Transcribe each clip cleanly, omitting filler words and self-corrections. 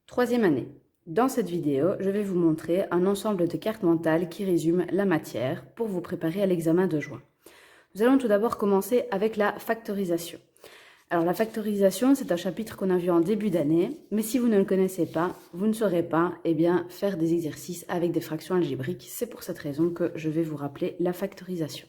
Troisième année. Dans cette vidéo, je vais vous montrer un ensemble de cartes mentales qui résument la matière pour vous préparer à l'examen de juin. Nous allons tout d'abord commencer avec la factorisation. Alors la factorisation, c'est un chapitre qu'on a vu en début d'année, mais si vous ne le connaissez pas, vous ne saurez pas faire des exercices avec des fractions algébriques. C'est pour cette raison que je vais vous rappeler la factorisation.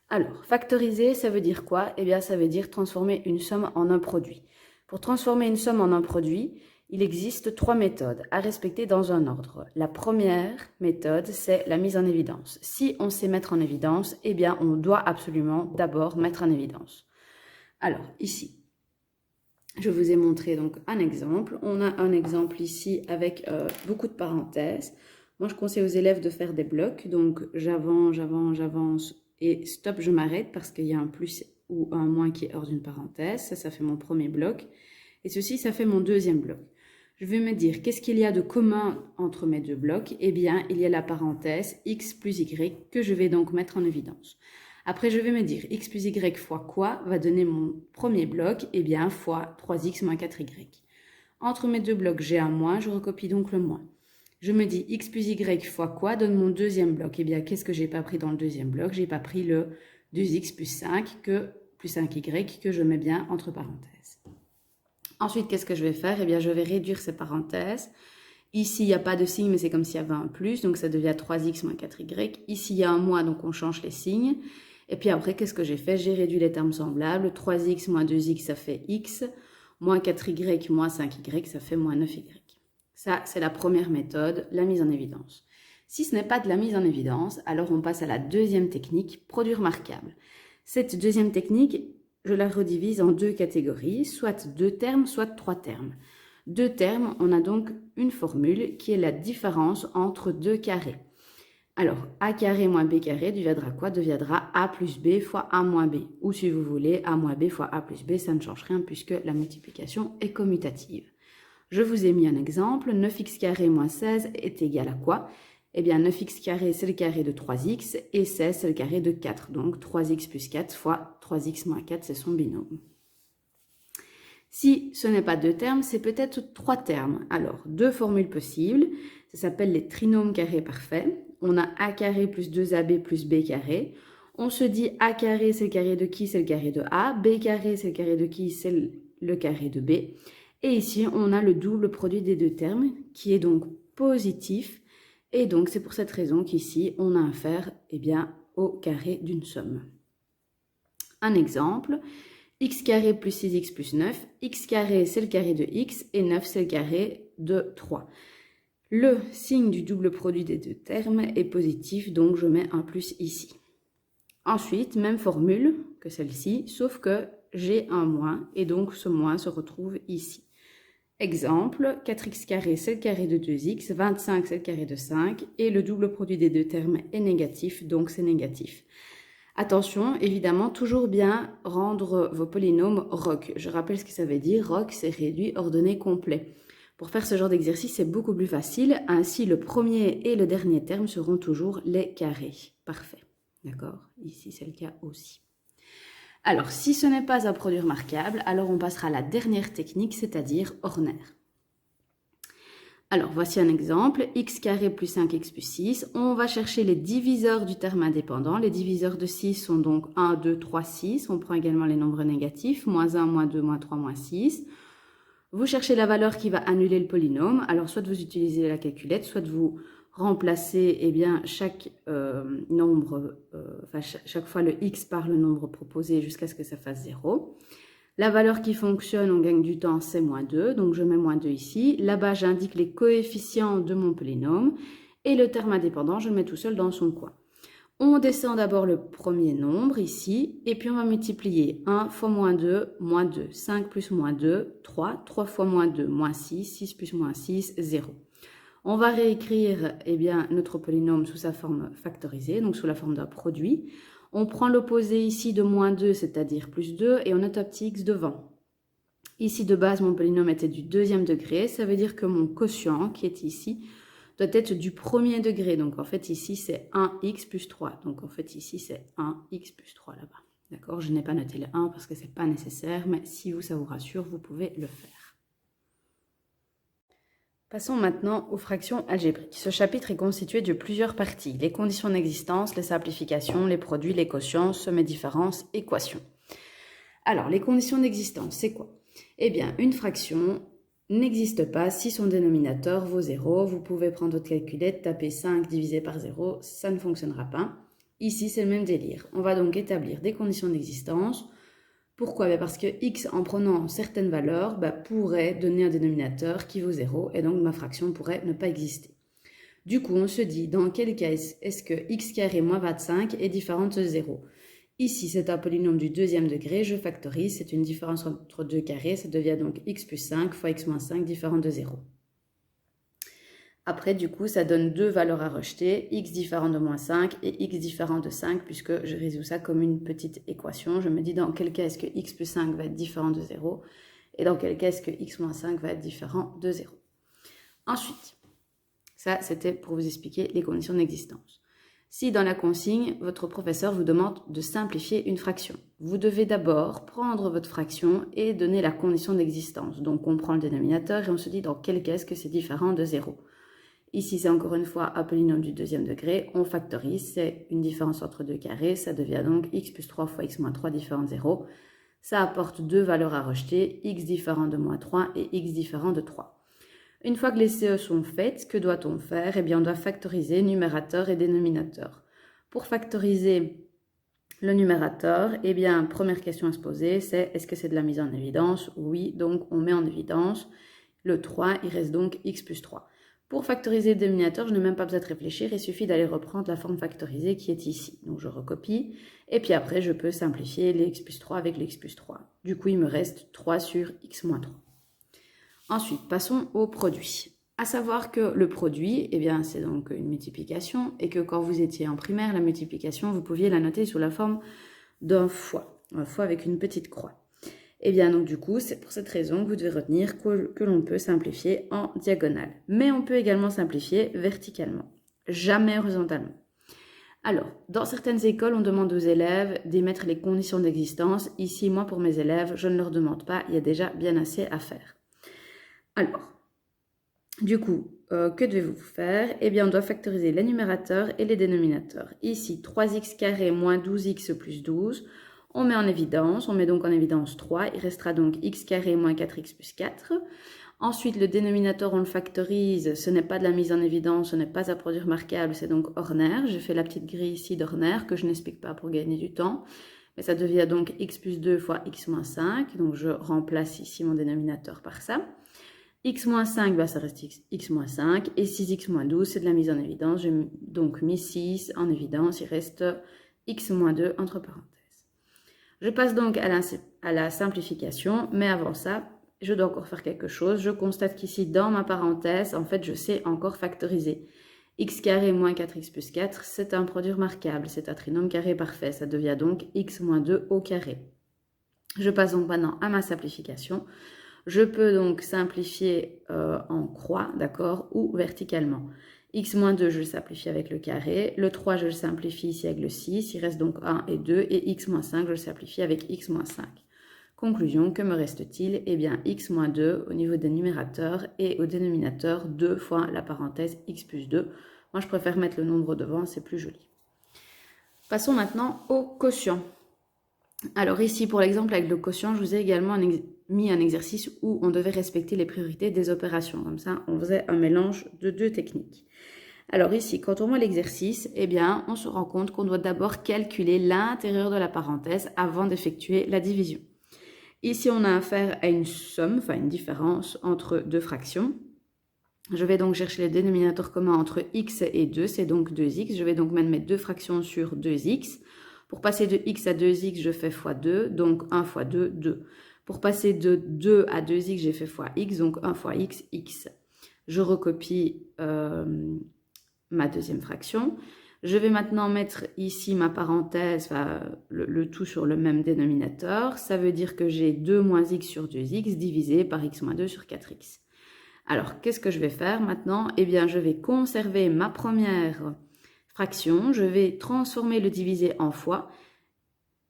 Alors, factoriser, ça veut dire quoi? Ça veut dire transformer une somme en un produit. Pour transformer une somme en un produit, il existe trois méthodes à respecter dans un ordre. La première méthode, c'est la mise en évidence. Si on sait mettre en évidence, on doit absolument d'abord mettre en évidence. Alors, ici, je vous ai montré donc un exemple. On a un exemple ici avec beaucoup de parenthèses. Moi, je conseille aux élèves de faire des blocs. Donc, j'avance et stop, je m'arrête parce qu'il y a un plus ou un moins qui est hors d'une parenthèse. Ça fait mon premier bloc. Et ceci, ça fait mon deuxième bloc. Je vais me dire, qu'est-ce qu'il y a de commun entre mes deux blocs? Il y a la parenthèse x plus y que je vais donc mettre en évidence. Après, je vais me dire, x plus y fois quoi va donner mon premier bloc? Fois 3x moins 4y. Entre mes deux blocs, j'ai un moins, je recopie donc le moins. Je me dis, x plus y fois quoi donne mon deuxième bloc? Qu'est-ce que j'ai pas pris dans le deuxième bloc? J'ai pas pris le 2x plus 5 plus 5y que je mets bien entre parenthèses. Ensuite, qu'est-ce que je vais faire? Je vais réduire ces parenthèses. Ici, il n'y a pas de signe, mais c'est comme s'il y avait un plus, donc ça devient 3x moins 4y. Ici, il y a un moins, donc on change les signes. Et puis après, qu'est-ce que j'ai fait? J'ai réduit les termes semblables. 3x moins 2x, ça fait x. Moins 4y moins 5y, ça fait moins 9y. Ça, c'est la première méthode, la mise en évidence. Si ce n'est pas de la mise en évidence, alors on passe à la deuxième technique, produit remarquable. Cette deuxième technique, je la redivise en deux catégories, soit deux termes, soit trois termes. Deux termes, on a donc une formule qui est la différence entre deux carrés. Alors, a carré moins b carré deviendra quoi? Deviendra a plus b fois a moins b. Ou si vous voulez, a moins b fois a plus b, ça ne change rien puisque la multiplication est commutative. Je vous ai mis un exemple, 9x carré moins 16 est égal à quoi? 9x carré, c'est le carré de 3x, et 16, c'est le carré de 4. Donc, 3x plus 4 fois 3x moins 4, c'est son binôme. Si ce n'est pas deux termes, c'est peut-être trois termes. Alors, deux formules possibles. Ça s'appelle les trinômes carrés parfaits. On a a carré plus 2ab plus b carré. On se dit a carré, c'est le carré de qui? C'est le carré de a. B carré, c'est le carré de qui? C'est le carré de b. Et ici, on a le double produit des deux termes qui est donc positif. Et donc, c'est pour cette raison qu'ici, on a affaire au carré d'une somme. Un exemple, x carré plus 6x plus 9. X carré, c'est le carré de x et 9, c'est le carré de 3. Le signe du double produit des deux termes est positif, donc je mets un plus ici. Ensuite, même formule que celle-ci, sauf que j'ai un moins et donc ce moins se retrouve ici. Exemple, 4x carré, c'est le carré de 2x, 25, c'est le carré de 5, et le double produit des deux termes est négatif, donc c'est négatif. Attention, évidemment, toujours bien rendre vos polynômes ROC. Je rappelle ce que ça veut dire. ROC, c'est réduit ordonné complet. Pour faire ce genre d'exercice, c'est beaucoup plus facile. Ainsi, le premier et le dernier terme seront toujours les carrés. Parfait. D'accord? Ici, c'est le cas aussi. Alors, si ce n'est pas un produit remarquable, alors on passera à la dernière technique, c'est-à-dire ordinaire. Alors, voici un exemple, x carré plus 5x plus 6. On va chercher les diviseurs du terme indépendant. Les diviseurs de 6 sont donc 1, 2, 3, 6. On prend également les nombres négatifs, moins 1, moins 2, moins 3, moins 6. Vous cherchez la valeur qui va annuler le polynôme. Alors, soit vous utilisez la calculette, soit vous remplacez chaque chaque fois le x par le nombre proposé jusqu'à ce que ça fasse 0. La valeur qui fonctionne, on gagne du temps, c'est moins 2, donc je mets moins 2 ici. Là-bas, j'indique les coefficients de mon polynôme. Et le terme indépendant, je le mets tout seul dans son coin. On descend d'abord le premier nombre ici, et puis on va multiplier 1 fois moins 2, 5 plus moins 2, 3, 3 fois moins 2, moins 6, 6 plus moins 6, 0. On va réécrire notre polynôme sous sa forme factorisée, donc sous la forme d'un produit. On prend l'opposé ici de moins 2, c'est-à-dire plus 2, et on note un petit x devant. Ici, de base, mon polynôme était du deuxième degré. Ça veut dire que mon quotient, qui est ici, doit être du premier degré. Donc, en fait, ici, c'est 1x plus 3. Donc, en fait, ici, c'est 1x plus 3 là-bas. D'accord? Je n'ai pas noté le 1 parce que ce n'est pas nécessaire, mais si ça vous rassure, vous pouvez le faire. Passons maintenant aux fractions algébriques. Ce chapitre est constitué de plusieurs parties. Les conditions d'existence, les simplifications, les produits, les quotients, sommes et différences, équations. Alors, les conditions d'existence, c'est quoi? Eh bien, une fraction n'existe pas si son dénominateur vaut 0. Vous pouvez prendre votre calculette, taper 5 divisé par 0, ça ne fonctionnera pas. Ici, c'est le même délire. On va donc établir des conditions d'existence. Pourquoi? Parce que x, en prenant certaines valeurs, pourrait donner un dénominateur qui vaut 0, et donc ma fraction pourrait ne pas exister. Du coup, on se dit, dans quel cas est-ce que x carré moins 25 est différent de 0? Ici, c'est un polynôme du deuxième degré, je factorise, c'est une différence entre deux carrés, ça devient donc x plus 5 fois x moins 5 différent de 0. Après, du coup, ça donne deux valeurs à rejeter, x différent de moins 5 et x différent de 5, puisque je résous ça comme une petite équation. Je me dis dans quel cas est-ce que x plus 5 va être différent de 0, et dans quel cas est-ce que x moins 5 va être différent de 0. Ensuite, ça, c'était pour vous expliquer les conditions d'existence. Si dans la consigne, votre professeur vous demande de simplifier une fraction, vous devez d'abord prendre votre fraction et donner la condition d'existence. Donc, on prend le dénominateur et on se dit dans quel cas est-ce que c'est différent de 0. Ici, c'est encore une fois un polynôme du deuxième degré. On factorise, c'est une différence entre deux carrés. Ça devient donc x plus 3 fois x moins 3 différent de 0. Ça apporte deux valeurs à rejeter, x différent de moins 3 et x différent de 3. Une fois que les CE sont faites, que doit-on faire? Eh bien, on doit factoriser numérateur et dénominateur. Pour factoriser le numérateur, eh bien, première question à se poser, c'est est-ce que c'est de la mise en évidence? Oui, donc on met en évidence le 3, il reste donc x plus 3. Pour factoriser le dénominateur, je n'ai même pas besoin de réfléchir, il suffit d'aller reprendre la forme factorisée qui est ici. Donc je recopie, et puis après je peux simplifier les x plus 3 avec les x plus 3. Du coup, il me reste 3 sur x moins 3. Ensuite, passons au produit. À savoir que le produit, eh bien, c'est donc une multiplication, et que quand vous étiez en primaire, la multiplication, vous pouviez la noter sous la forme d'un fois avec une petite croix. Et bien donc du coup, c'est pour cette raison que vous devez retenir que l'on peut simplifier en diagonale. Mais on peut également simplifier verticalement, jamais horizontalement. Alors, dans certaines écoles, on demande aux élèves d'émettre les conditions d'existence. Ici, moi, pour mes élèves, je ne leur demande pas, il y a déjà bien assez à faire. Alors, du coup, que devez-vous faire? Eh bien, on doit factoriser les numérateurs et les dénominateurs. Ici, 3x carré moins 12x plus 12. On met en évidence, on met donc en évidence 3, il restera donc x carré moins 4x plus 4. Ensuite, le dénominateur, on le factorise, ce n'est pas de la mise en évidence, ce n'est pas un produit remarquable, c'est donc ordinaire. J'ai fait la petite grille ici d'ordinaire que je n'explique pas pour gagner du temps. Mais ça devient donc x plus 2 fois x moins 5, donc je remplace ici mon dénominateur par ça. X moins 5, ça reste x moins 5, et 6x moins 12, c'est de la mise en évidence. J'ai donc mis 6 en évidence, il reste x moins 2 entre parenthèses. Je passe donc à la simplification, mais avant ça, je dois encore faire quelque chose. Je constate qu'ici, dans ma parenthèse, en fait, je sais encore factoriser. X carré moins 4x plus 4, c'est un produit remarquable, c'est un trinôme carré parfait. Ça devient donc x moins 2 au carré. Je passe donc maintenant à ma simplification. Je peux donc simplifier en croix, d'accord, ou verticalement. X moins 2, je le simplifie avec le carré. Le 3, je le simplifie ici avec le 6. Il reste donc 1 et 2. Et x moins 5, je le simplifie avec x moins 5. Conclusion, que me reste-t-il? Eh bien, x moins 2 au niveau des numérateurs et au dénominateur 2 fois la parenthèse x plus 2. Moi, je préfère mettre le nombre devant, c'est plus joli. Passons maintenant au quotient. Alors ici, pour l'exemple avec le quotient, je vous ai également mis un exercice où on devait respecter les priorités des opérations. Comme ça, on faisait un mélange de deux techniques. Alors ici, quand on voit l'exercice, eh bien, on se rend compte qu'on doit d'abord calculer l'intérieur de la parenthèse avant d'effectuer la division. Ici, on a affaire à une somme, enfin une différence entre deux fractions. Je vais donc chercher le dénominateur commun entre x et 2, c'est donc 2x. Je vais donc mettre deux fractions sur 2x. Pour passer de x à 2x, je fais fois 2, donc 1 fois 2, 2. Pour passer de 2 à 2x, j'ai fait fois x, donc 1 fois x, x. Je recopie ma deuxième fraction. Je vais maintenant mettre ici ma parenthèse, le tout sur le même dénominateur. Ça veut dire que j'ai 2 moins x sur 2x divisé par x moins 2 sur 4x. Alors, qu'est-ce que je vais faire maintenant? Eh bien, je vais conserver ma première fraction. Je vais transformer le divisé en fois.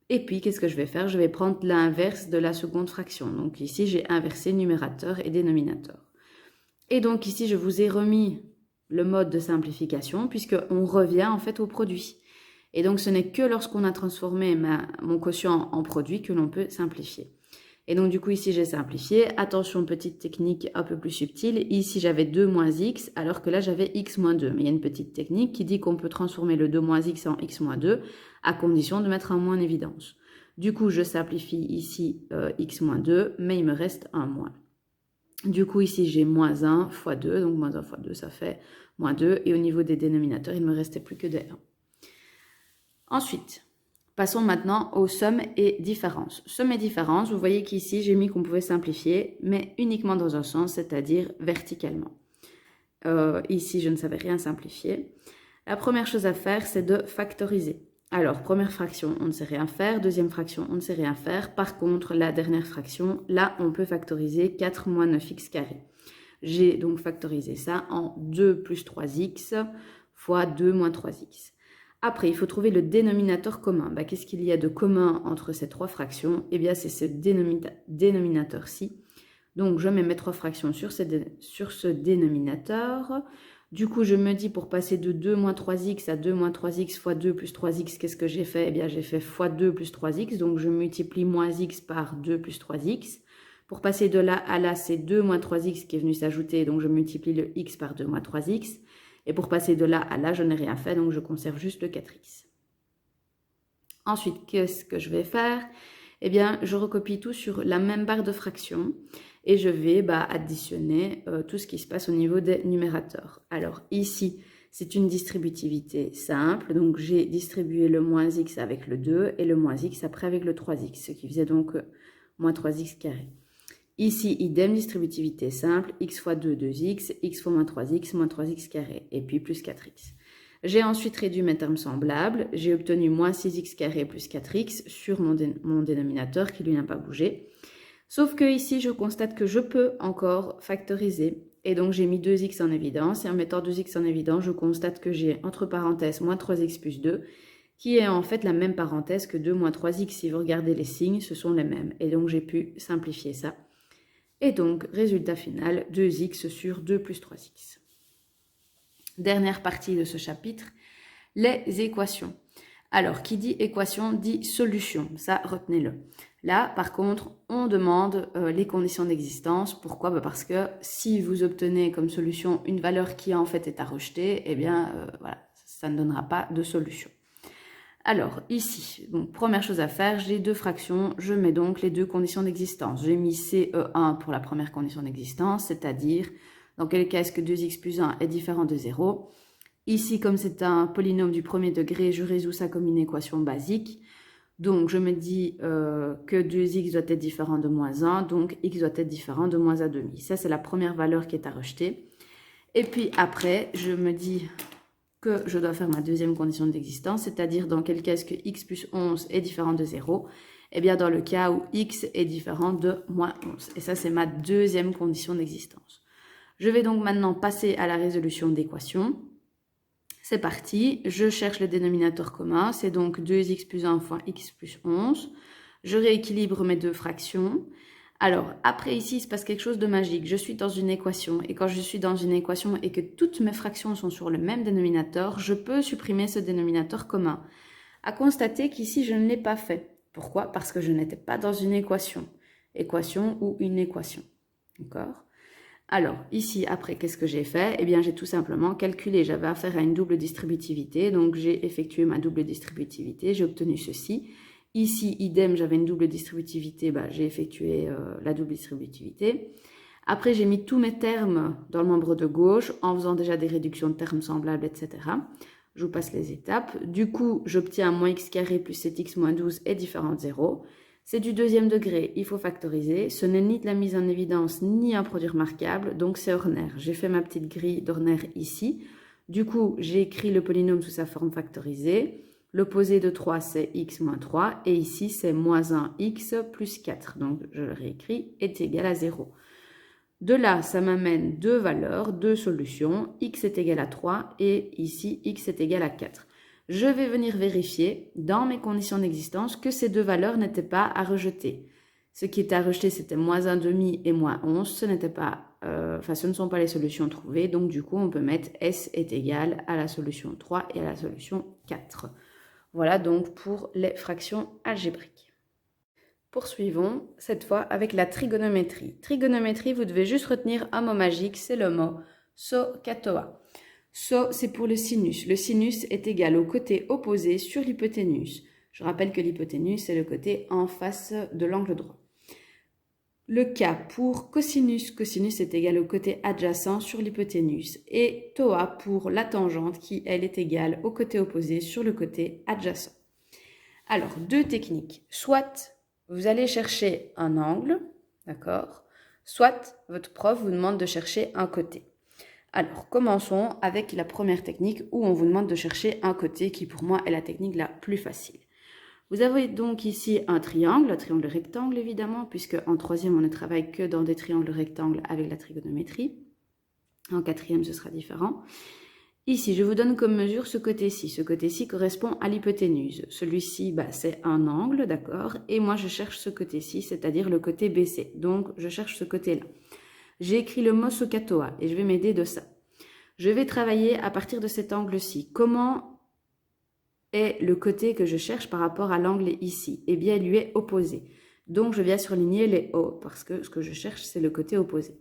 Et puis, qu'est-ce que je vais faire? Je vais prendre l'inverse de la seconde fraction. Donc ici, j'ai inversé numérateur et dénominateur. Et donc ici, je vous ai remis le mode de simplification puisqu'on revient en fait au produit. Et donc, ce n'est que lorsqu'on a transformé mon quotient en produit que l'on peut simplifier. Et donc, du coup, ici, j'ai simplifié. Attention, petite technique un peu plus subtile. Ici, j'avais 2 moins x, alors que là, j'avais x moins 2. Mais il y a une petite technique qui dit qu'on peut transformer le 2 moins x en x moins 2, à condition de mettre un moins en évidence. Du coup, je simplifie ici x moins 2, mais il me reste un moins. Du coup, ici, j'ai moins 1 fois 2. Donc, moins 1 fois 2, ça fait moins 2. Et au niveau des dénominateurs, il ne me restait plus que des 1. Ensuite, passons maintenant aux sommes et différences. Sommes et différences, vous voyez qu'ici, j'ai mis qu'on pouvait simplifier, mais uniquement dans un sens, c'est-à-dire verticalement. Ici, je ne savais rien simplifier. La première chose à faire, c'est de factoriser. Alors, première fraction, on ne sait rien faire. Deuxième fraction, on ne sait rien faire. Par contre, la dernière fraction, là, on peut factoriser 4 moins 9x carré. J'ai donc factorisé ça en 2 plus 3x fois 2 moins 3x. Après, il faut trouver le dénominateur commun. Qu'est-ce qu'il y a de commun entre ces trois fractions? Eh bien, c'est ce dénominateur-ci. Donc, je mets mes trois fractions sur ce dénominateur. Du coup, je me dis pour passer de 2 moins 3x à 2 moins 3x fois 2 plus 3x, qu'est-ce que j'ai fait? Eh bien, j'ai fait fois 2 plus 3x. Donc, je multiplie moins x par 2 plus 3x. Pour passer de là à là, c'est 2 moins 3x qui est venu s'ajouter. Donc, je multiplie le x par 2 moins 3x. Et pour passer de là à là, je n'ai rien fait, donc je conserve juste le 4x. Ensuite, qu'est-ce que je vais faire? Eh bien, je recopie tout sur la même barre de fractions et je vais additionner tout ce qui se passe au niveau des numérateurs. Alors ici, c'est une distributivité simple, donc j'ai distribué le moins x avec le 2 et le moins x après avec le 3x, ce qui faisait donc moins 3x carré. Ici, idem, distributivité simple, x fois 2, 2x, x fois moins 3x carré, et puis plus 4x. J'ai ensuite réduit mes termes semblables, j'ai obtenu moins 6x carré plus 4x sur mon dénominateur qui lui n'a pas bougé. Sauf que ici, je constate que je peux encore factoriser, et donc j'ai mis 2x en évidence, et en mettant 2x en évidence, je constate que j'ai entre parenthèses moins 3x plus 2, qui est en fait la même parenthèse que 2 moins 3x. Si vous regardez les signes, ce sont les mêmes, et donc j'ai pu simplifier ça. Et donc, résultat final, 2x sur 2 plus 3x. Dernière partie de ce chapitre, les équations. Alors, qui dit équation dit solution, ça retenez-le. Là, par contre, on demande les conditions d'existence. Pourquoi? Parce que si vous obtenez comme solution une valeur qui en fait est à rejeter, eh bien, voilà, ça ne donnera pas de solution. Alors, ici, donc, première chose à faire, j'ai deux fractions, je mets donc les deux conditions d'existence. J'ai mis CE1 pour la première condition d'existence, c'est-à-dire, dans quel cas est-ce que 2x plus 1 est différent de 0? Ici, comme c'est un polynôme du premier degré, je résous ça comme une équation basique. Donc, je me dis que 2x doit être différent de moins 1, donc x doit être différent de moins 1,5. Ça, c'est la première valeur qui est à rejeter. Et puis après, je me dis que je dois faire ma deuxième condition d'existence, c'est-à-dire dans quel cas est-ce que x plus 11 est différent de 0? Eh bien, dans le cas où x est différent de moins 11. Et ça, c'est ma deuxième condition d'existence. Je vais donc maintenant passer à la résolution d'équation. C'est parti, je cherche le dénominateur commun, c'est donc 2x plus 1 fois x plus 11. Je rééquilibre mes deux fractions. Alors, après ici, il se passe quelque chose de magique. Je suis dans une équation, et quand je suis dans une équation et que toutes mes fractions sont sur le même dénominateur, je peux supprimer ce dénominateur commun. À constater qu'ici, je ne l'ai pas fait. Pourquoi? Parce que je n'étais pas dans une équation. Équation ou une équation. D'accord? Alors, ici, après, qu'est-ce que j'ai fait? Eh bien, j'ai tout simplement calculé. J'avais affaire à une double distributivité, donc j'ai effectué ma double distributivité. J'ai obtenu ceci. Ici, idem, j'avais une double distributivité, j'ai effectué la double distributivité. Après, j'ai mis tous mes termes dans le membre de gauche en faisant déjà des réductions de termes semblables, etc. Je vous passe les étapes. Du coup, j'obtiens moins x carré plus 7x moins 12 est différent de 0. C'est du deuxième degré, il faut factoriser. Ce n'est ni de la mise en évidence, ni un produit remarquable, donc c'est ordinaire. J'ai fait ma petite grille d'ordinaire ici. Du coup, j'ai écrit le polynôme sous sa forme factorisée. L'opposé de 3, c'est x moins 3. Et ici, c'est moins 1x plus 4. Donc, je le réécris, est égal à 0. De là, ça m'amène deux valeurs, deux solutions. X est égal à 3 et ici, x est égal à 4. Je vais venir vérifier dans mes conditions d'existence que ces deux valeurs n'étaient pas à rejeter. Ce qui était à rejeter, c'était moins 1,5 et moins 11. Ce n'était pas ce ne sont pas les solutions trouvées, donc du coup on peut mettre S est égal à la solution 3 et à la solution 4. Voilà donc pour les fractions algébriques. Poursuivons cette fois avec la trigonométrie. Trigonométrie, vous devez juste retenir un mot magique, c'est le mot SOHCAHTOA. SO, c'est pour le sinus. Le sinus est égal au côté opposé sur l'hypoténuse. Je rappelle que l'hypoténuse, c'est le côté en face de l'angle droit. Le K pour cosinus, cosinus est égal au côté adjacent sur l'hypoténuse. Et TOA pour la tangente qui, elle, est égale au côté opposé sur le côté adjacent. Alors, deux techniques. Soit vous allez chercher un angle, d'accord? Soit votre prof vous demande de chercher un côté. Alors, commençons avec la première technique où on vous demande de chercher un côté qui, pour moi, est la technique la plus facile. Vous avez donc ici un triangle rectangle évidemment, puisque en troisième, on ne travaille que dans des triangles rectangles avec la trigonométrie. En quatrième, ce sera différent. Ici, je vous donne comme mesure ce côté-ci. Ce côté-ci correspond à l'hypoténuse. Celui-ci, c'est un angle, d'accord? Et moi, je cherche ce côté-ci, c'est-à-dire le côté BC. Donc, je cherche ce côté-là. J'ai écrit le mot SOHCAHTOA et je vais m'aider de ça. Je vais travailler à partir de cet angle-ci. Comment est le côté que je cherche par rapport à l'angle ici? Eh bien, il lui est opposé. Donc, je viens surligner les O parce que ce que je cherche, c'est le côté opposé.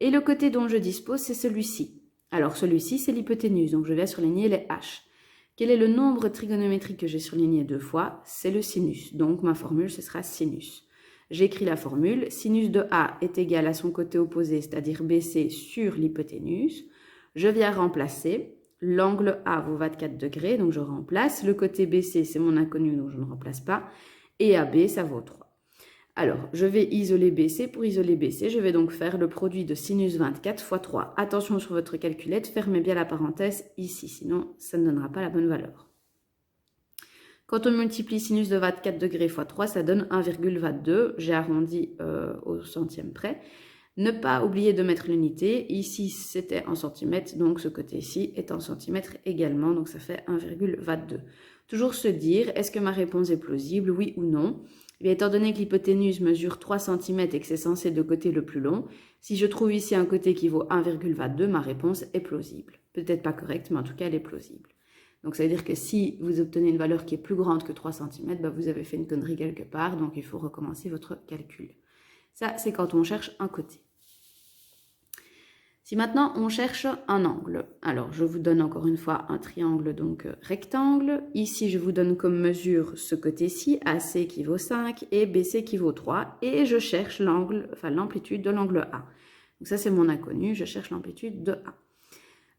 Et le côté dont je dispose, c'est celui-ci. Alors, celui-ci, c'est l'hypoténuse. Donc, je viens surligner les H. Quel est le nombre trigonométrique que j'ai surligné deux fois? C'est le sinus. Donc, ma formule, ce sera sinus. J'écris la formule. Sinus de A est égal à son côté opposé, c'est-à-dire BC sur l'hypoténuse. Je viens remplacer. L'angle A vaut 24 degrés, donc je remplace. Le côté BC, c'est mon inconnu, donc je ne remplace pas. Et AB, ça vaut 3. Alors, je vais isoler BC. Pour isoler BC, je vais donc faire le produit de sinus 24 fois 3. Attention sur votre calculette, fermez bien la parenthèse ici, sinon ça ne donnera pas la bonne valeur. Quand on multiplie sinus de 24 degrés fois 3, ça donne 1,22. J'ai arrondi au centième près. Ne pas oublier de mettre l'unité. Ici, c'était en centimètres, donc ce côté-ci est en centimètres également, donc ça fait 1,22. Toujours se dire, est-ce que ma réponse est plausible, oui ou non? Et bien, étant donné que l'hypoténuse mesure 3 cm et que c'est censé être le côté le plus long, si je trouve ici un côté qui vaut 1,22, ma réponse est plausible. Peut-être pas correcte, mais en tout cas, elle est plausible. Donc, ça veut dire que si vous obtenez une valeur qui est plus grande que 3 cm, vous avez fait une connerie quelque part, donc il faut recommencer votre calcul. Ça, c'est quand on cherche un côté. Si maintenant on cherche un angle, alors je vous donne encore une fois un triangle donc rectangle. Ici, je vous donne comme mesure ce côté-ci, AC qui vaut 5 et BC qui vaut 3. Et je cherche l'amplitude de l'angle A. Donc ça, c'est mon inconnu, je cherche l'amplitude de A.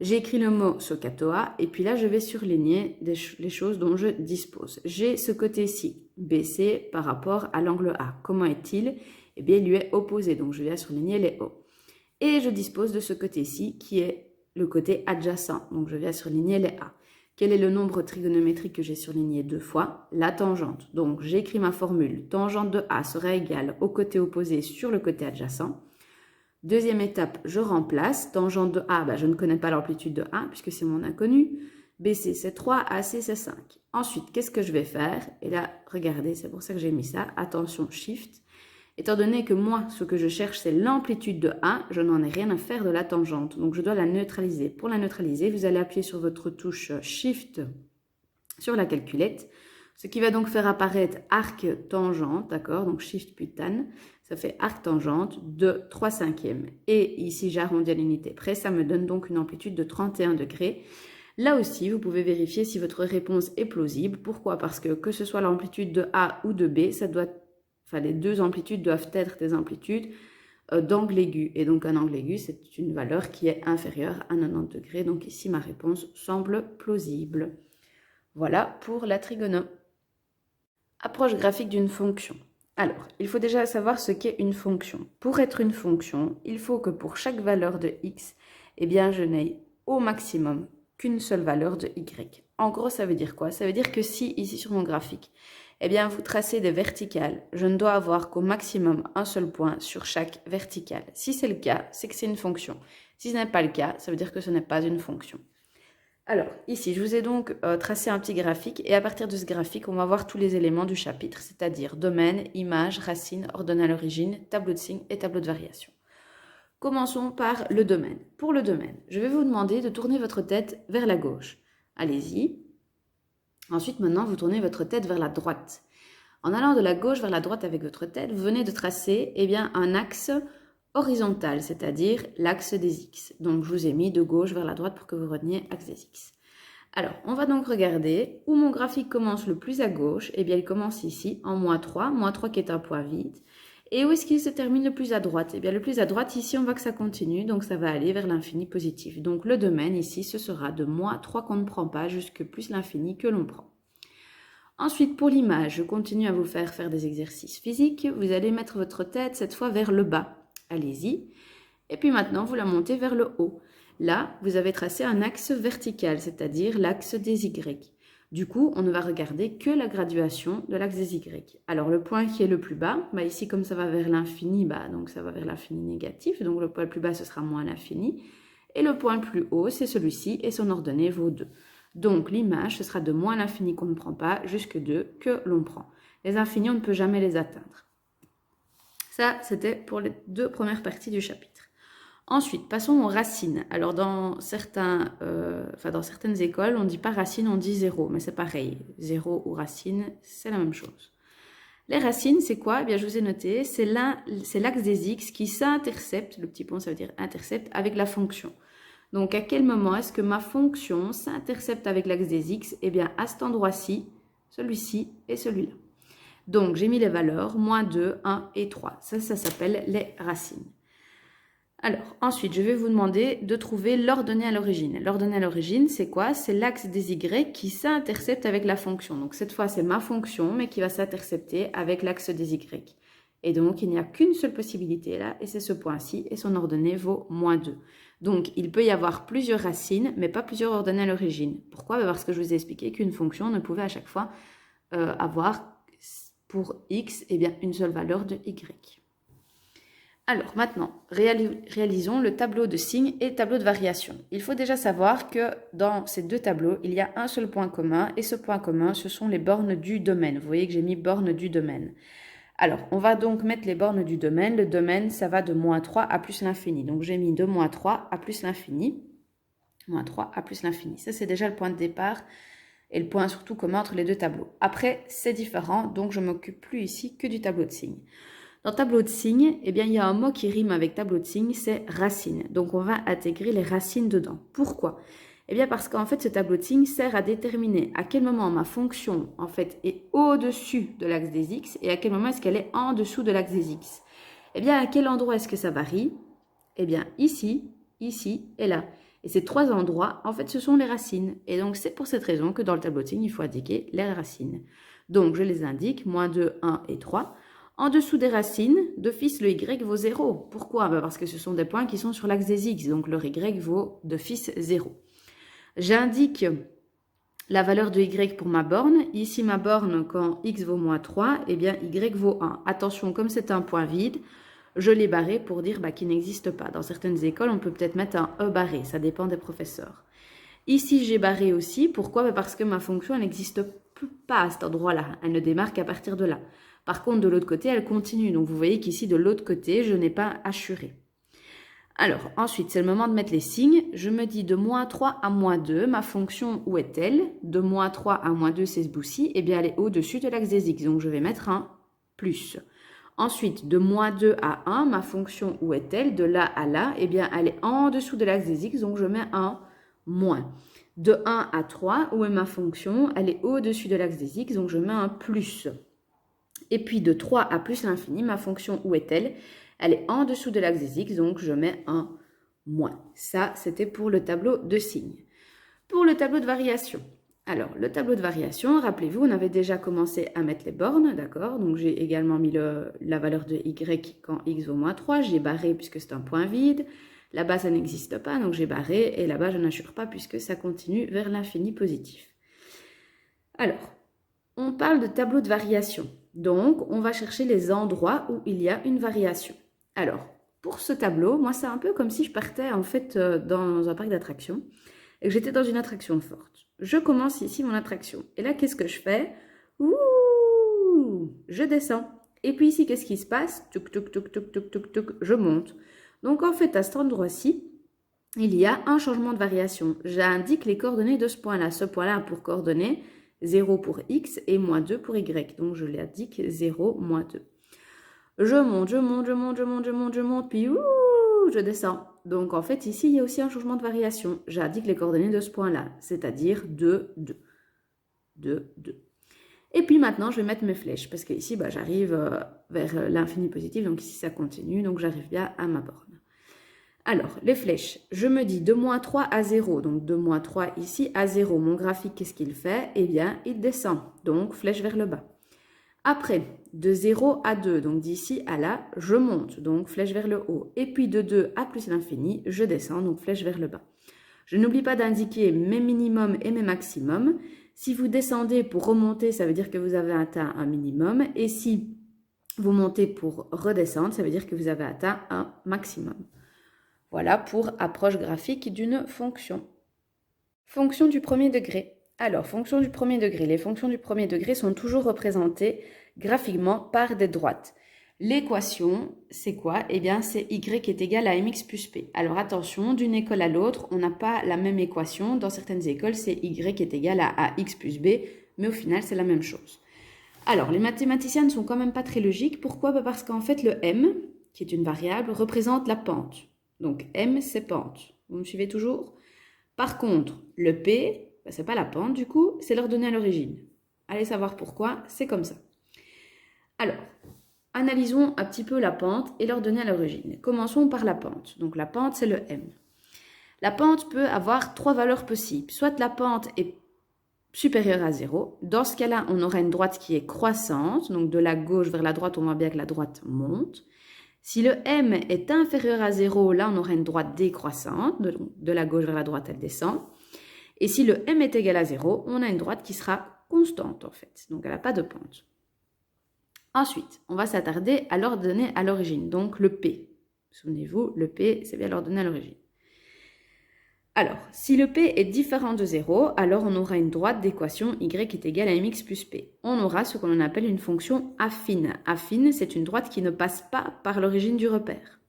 J'ai écrit le mot SOHCAHTOA et puis là, je vais surligner les choses dont je dispose. J'ai ce côté-ci, BC par rapport à l'angle A. Comment est-il? Eh bien, il lui est opposé, donc je viens surligner les O. Et je dispose de ce côté-ci qui est le côté adjacent. Donc, je viens surligner les A. Quel est le nombre trigonométrique que j'ai surligné deux fois? La tangente. Donc, j'écris ma formule. Tangente de A sera égale au côté opposé sur le côté adjacent. Deuxième étape, je remplace. Tangente de A, je ne connais pas l'amplitude de A puisque c'est mon inconnu. BC, c'est 3. AC, c'est 5. Ensuite, qu'est-ce que je vais faire? Et là, regardez, c'est pour ça que j'ai mis ça. Attention, Shift. Étant donné que moi, ce que je cherche, c'est l'amplitude de A, je n'en ai rien à faire de la tangente. Donc, je dois la neutraliser. Pour la neutraliser, vous allez appuyer sur votre touche Shift sur la calculette, ce qui va donc faire apparaître arc tangente, d'accord? Donc, Shift puis Tan, ça fait arc tangente de 3/5. Et ici, j'arrondis à l'unité près, ça me donne donc une amplitude de 31 degrés. Là aussi, vous pouvez vérifier si votre réponse est plausible. Pourquoi? Parce que ce soit l'amplitude de A ou de B, les deux amplitudes doivent être des amplitudes d'angle aigu. Et donc, un angle aigu, c'est une valeur qui est inférieure à 90 degrés. Donc, ici, ma réponse semble plausible. Voilà pour la trigono. Approche graphique d'une fonction. Alors, il faut déjà savoir ce qu'est une fonction. Pour être une fonction, il faut que pour chaque valeur de x, je n'ai au maximum qu'une seule valeur de y. En gros, ça veut dire quoi? Ça veut dire que si, ici sur mon graphique, vous tracez des verticales, je ne dois avoir qu'au maximum un seul point sur chaque verticale. Si c'est le cas, c'est que c'est une fonction. Si ce n'est pas le cas, ça veut dire que ce n'est pas une fonction. Alors, ici, je vous ai donc tracé un petit graphique et à partir de ce graphique, on va voir tous les éléments du chapitre, c'est-à-dire domaine, image, racine, ordonnale origine, tableau de signes et tableau de variation. Commençons par le domaine. Pour le domaine, je vais vous demander de tourner votre tête vers la gauche. Allez-y. Ensuite, maintenant, vous tournez votre tête vers la droite. En allant de la gauche vers la droite avec votre tête, vous venez de tracer un axe horizontal, c'est-à-dire l'axe des X. Donc, je vous ai mis de gauche vers la droite pour que vous reteniez axe des X. Alors, on va donc regarder où mon graphique commence le plus à gauche. Il commence ici en -3 qui est un point vide. Et où est-ce qu'il se termine le plus à droite? Le plus à droite, ici, on voit que ça continue, donc ça va aller vers l'infini positif. Donc, le domaine, ici, ce sera de -3 qu'on ne prend pas jusque plus l'infini que l'on prend. Ensuite, pour l'image, je continue à vous faire des exercices physiques. Vous allez mettre votre tête, cette fois, vers le bas. Allez-y. Et puis maintenant, vous la montez vers le haut. Là, vous avez tracé un axe vertical, c'est-à-dire l'axe des Y. Du coup, on ne va regarder que la graduation de l'axe des Y. Alors, le point qui est le plus bas, ici, comme ça va vers l'infini, donc ça va vers l'infini négatif. Donc, le point le plus bas, ce sera moins l'infini. Et le point le plus haut, c'est celui-ci, et son ordonnée vaut 2. Donc, l'image, ce sera de moins l'infini qu'on ne prend pas, jusque 2 que l'on prend. Les infinis, on ne peut jamais les atteindre. Ça, c'était pour les 2 premières parties du chapitre. Ensuite, passons aux racines. Alors, dans certaines écoles, on ne dit pas racine, on dit 0, mais c'est pareil. 0 ou racine, c'est la même chose. Les racines, c'est quoi? Je vous ai noté, c'est l'axe des X qui s'intercepte, le petit point, ça veut dire intercepte, avec la fonction. Donc, à quel moment est-ce que ma fonction s'intercepte avec l'axe des X? À cet endroit-ci, celui-ci et celui-là. Donc, j'ai mis les valeurs, -2, 1 et 3. Ça s'appelle les racines. Alors, ensuite, je vais vous demander de trouver l'ordonnée à l'origine. L'ordonnée à l'origine, c'est quoi? C'est l'axe des Y qui s'intercepte avec la fonction. Donc, cette fois, c'est ma fonction, mais qui va s'intercepter avec l'axe des Y. Et donc, il n'y a qu'une seule possibilité là, et c'est ce point-ci, et son ordonnée vaut -2. Donc, il peut y avoir plusieurs racines, mais pas plusieurs ordonnées à l'origine. Pourquoi? Parce que je vous ai expliqué qu'une fonction ne pouvait à chaque fois avoir pour x une seule valeur de y. Alors maintenant, réalisons le tableau de signes et le tableau de variation. Il faut déjà savoir que dans ces 2 tableaux, il y a un seul point commun, et ce point commun, ce sont les bornes du domaine. Vous voyez que j'ai mis bornes du domaine. Alors, on va donc mettre les bornes du domaine. Le domaine, ça va de -3 à plus l'infini. Donc, j'ai mis de -3 à plus l'infini. -3 à plus l'infini. Ça, c'est déjà le point de départ et le point surtout commun entre les 2 tableaux. Après, c'est différent, donc je ne m'occupe plus ici que du tableau de signes. Dans tableau de signes, il y a un mot qui rime avec tableau de signes, c'est racine. Donc, on va intégrer les racines dedans. Pourquoi? Parce qu'en fait, ce tableau de signes sert à déterminer à quel moment ma fonction, en fait, est au-dessus de l'axe des X et à quel moment est-ce qu'elle est en dessous de l'axe des X. À quel endroit est-ce que ça varie? Ici, ici et là. Et ces 3 endroits, en fait, ce sont les racines. Et donc, c'est pour cette raison que dans le tableau de signes, il faut indiquer les racines. Donc, je les indique, -2, 1 et 3. En dessous des racines, d'office, le y vaut 0. Pourquoi? Parce que ce sont des points qui sont sur l'axe des x, donc leur y vaut d'office 0. J'indique la valeur de y pour ma borne. Ici, ma borne, quand x vaut -3, y vaut 1. Attention, comme c'est un point vide, je l'ai barré pour dire qu'il n'existe pas. Dans certaines écoles, on peut peut-être mettre un E barré, ça dépend des professeurs. Ici, j'ai barré aussi. Pourquoi? Parce que ma fonction, elle n'existe pas à cet endroit-là. Elle ne démarre qu'à partir de là. Par contre, de l'autre côté, elle continue. Donc, vous voyez qu'ici, de l'autre côté, je n'ai pas assuré. Alors, ensuite, c'est le moment de mettre les signes. Je me dis de -3 à -2, ma fonction, où est-elle? De -3 à -2, c'est ce bout-ci. Elle est au-dessus de l'axe des x. Donc, je vais mettre un plus. Ensuite, de -2 à 1, ma fonction, où est-elle? De là à là, elle est en dessous de l'axe des x. Donc, je mets un moins. De 1 à 3, où est ma fonction? Elle est au-dessus de l'axe des x. Donc, je mets un plus. Et puis de 3 à plus l'infini, ma fonction, où est-elle? Elle est en dessous de l'axe des x, donc je mets un moins. Ça, c'était pour le tableau de signes. Pour le tableau de variation. Alors, le tableau de variation, rappelez-vous, on avait déjà commencé à mettre les bornes, d'accord? Donc, j'ai également mis la valeur de y quand x vaut -3. J'ai barré puisque c'est un point vide. Là-bas, ça n'existe pas, donc j'ai barré. Et là-bas, je n'assure pas puisque ça continue vers l'infini positif. Alors, on parle de tableau de variation. Donc, on va chercher les endroits où il y a une variation. Alors, pour ce tableau, moi, c'est un peu comme si je partais en fait dans un parc d'attractions et que j'étais dans une attraction forte. Je commence ici mon attraction. Et là, qu'est-ce que je fais? Ouh, je descends. Et puis ici, qu'est-ce qui se passe? Tuc, tuc, tuc, tuc, tuc, tuc, tuc, je monte. Donc en fait, à cet endroit-ci, il y a un changement de variation. J'indique les coordonnées de ce point-là. Ce point-là a pour coordonnées 0 pour x et moins 2 pour y. Donc je l'indique 0, moins 2. Je monte, je monte, je monte, je monte, je monte, je monte, puis je descends. Donc en fait, ici, il y a aussi un changement de variation. J'indique les coordonnées de ce point-là, c'est-à-dire 2, 2. 2, 2. Et puis maintenant, je vais mettre mes flèches, parce qu'ici, j'arrive vers l'infini positif, donc ici, ça continue, donc j'arrive bien à ma borne. Alors, les flèches, je me dis de moins 3 à 0, donc de moins 3 ici à 0. Mon graphique, qu'est-ce qu'il fait? Eh bien, il descend, donc flèche vers le bas. Après, de 0 à 2, donc d'ici à là, je monte, donc flèche vers le haut. Et puis de 2 à plus l'infini, je descends, donc flèche vers le bas. Je n'oublie pas d'indiquer mes minimums et mes maximums. Si vous descendez pour remonter, ça veut dire que vous avez atteint un minimum. Et si vous montez pour redescendre, ça veut dire que vous avez atteint un maximum. Voilà pour approche graphique d'une fonction. Fonction du premier degré. Alors, fonction du premier degré. Les fonctions du premier degré sont toujours représentées graphiquement par des droites. L'équation, c'est quoi? Eh bien, c'est y est égal à mx plus p. Alors attention, d'une école à l'autre, on n'a pas la même équation. Dans certaines écoles, c'est y est égal à ax plus b, mais au final, c'est la même chose. Alors, les mathématiciens ne sont quand même pas très logiques. Pourquoi? Parce qu'en fait, le m, qui est une variable, représente la pente. Donc, m, c'est pente. Vous me suivez toujours? Par contre, le p, ce n'est pas la pente du coup, c'est l'ordonnée à l'origine. Allez savoir pourquoi, c'est comme ça. Alors, analysons un petit peu la pente et l'ordonnée à l'origine. Commençons par la pente. Donc la pente, c'est le m. La pente peut avoir trois valeurs possibles. Soit la pente est supérieure à 0. Dans ce cas-là, on aura une droite qui est croissante. Donc de la gauche vers la droite, on voit bien que la droite monte. Si le m est inférieur à 0, là, on aura une droite décroissante. De la gauche vers la droite, elle descend. Et si le m est égal à 0, on a une droite qui sera constante, en fait. Donc, elle n'a pas de pente. Ensuite, on va s'attarder à l'ordonnée à l'origine, donc le p. Souvenez-vous, le p, c'est bien l'ordonnée à l'origine. Alors, si le p est différent de 0, alors on aura une droite d'équation y est égale à mx plus p. On aura ce qu'on appelle une fonction affine. Affine, c'est une droite qui ne passe pas par l'origine du repère.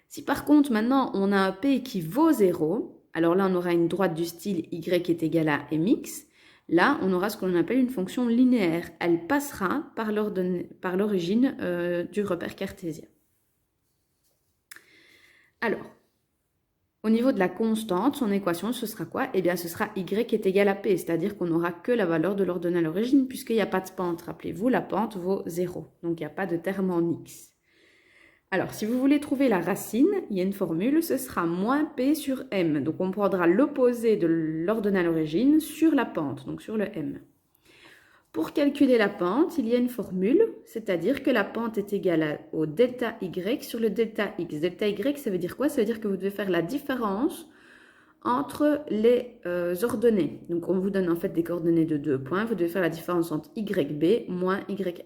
Si par contre, maintenant, on a un p qui vaut 0, alors là, on aura une droite du style y est égal à mx. Là, on aura ce qu'on appelle une fonction linéaire. Elle passera par l'origine du repère cartésien. Alors, au niveau de la constante, son équation, ce sera quoi? Eh bien, ce sera y est égal à p, c'est-à-dire qu'on n'aura que la valeur de l'ordonnée à l'origine, puisqu'il n'y a pas de pente. Rappelez-vous, la pente vaut 0, donc il n'y a pas de terme en x. Alors, si vous voulez trouver la racine, il y a une formule, ce sera moins p sur m. Donc, on prendra l'opposé de l'ordonnée à l'origine sur la pente, donc sur le m. Pour calculer la pente, il y a une formule, c'est-à-dire que la pente est égale au delta y sur le delta x. Delta y, ça veut dire quoi? Ça veut dire que vous devez faire la différence entre les ordonnées. Donc, on vous donne en fait des coordonnées de 2 points. Vous devez faire la différence entre yb moins y1.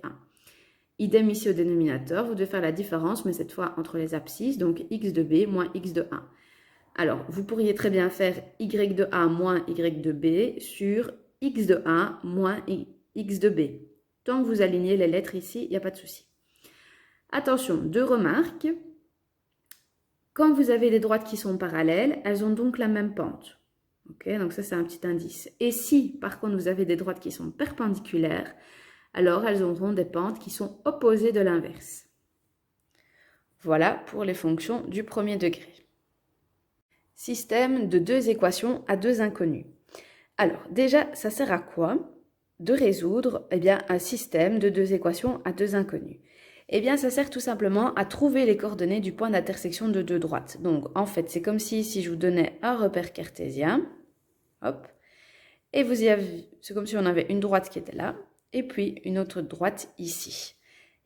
Idem ici au dénominateur, vous devez faire la différence, mais cette fois entre les abscisses, donc x de b moins x de 1. Alors, vous pourriez très bien faire y de a moins y de b sur x de 1 moins x de b. Tant que vous alignez les lettres ici, il n'y a pas de souci. Attention, deux remarques. Quand vous avez des droites qui sont parallèles, elles ont donc la même pente. Okay, donc ça, c'est un petit indice. Et si, par contre, vous avez des droites qui sont perpendiculaires, alors elles auront des pentes qui sont opposées de l'inverse. Voilà pour les fonctions du premier degré. Système de deux équations à deux inconnus. Alors déjà, ça sert à quoi de résoudre un système de deux équations à deux inconnus? Eh bien, ça sert tout simplement à trouver les coordonnées du point d'intersection de deux droites. Donc, en fait, c'est comme si je vous donnais un repère cartésien, hop, et c'est comme si on avait une droite qui était là, et puis une autre droite ici.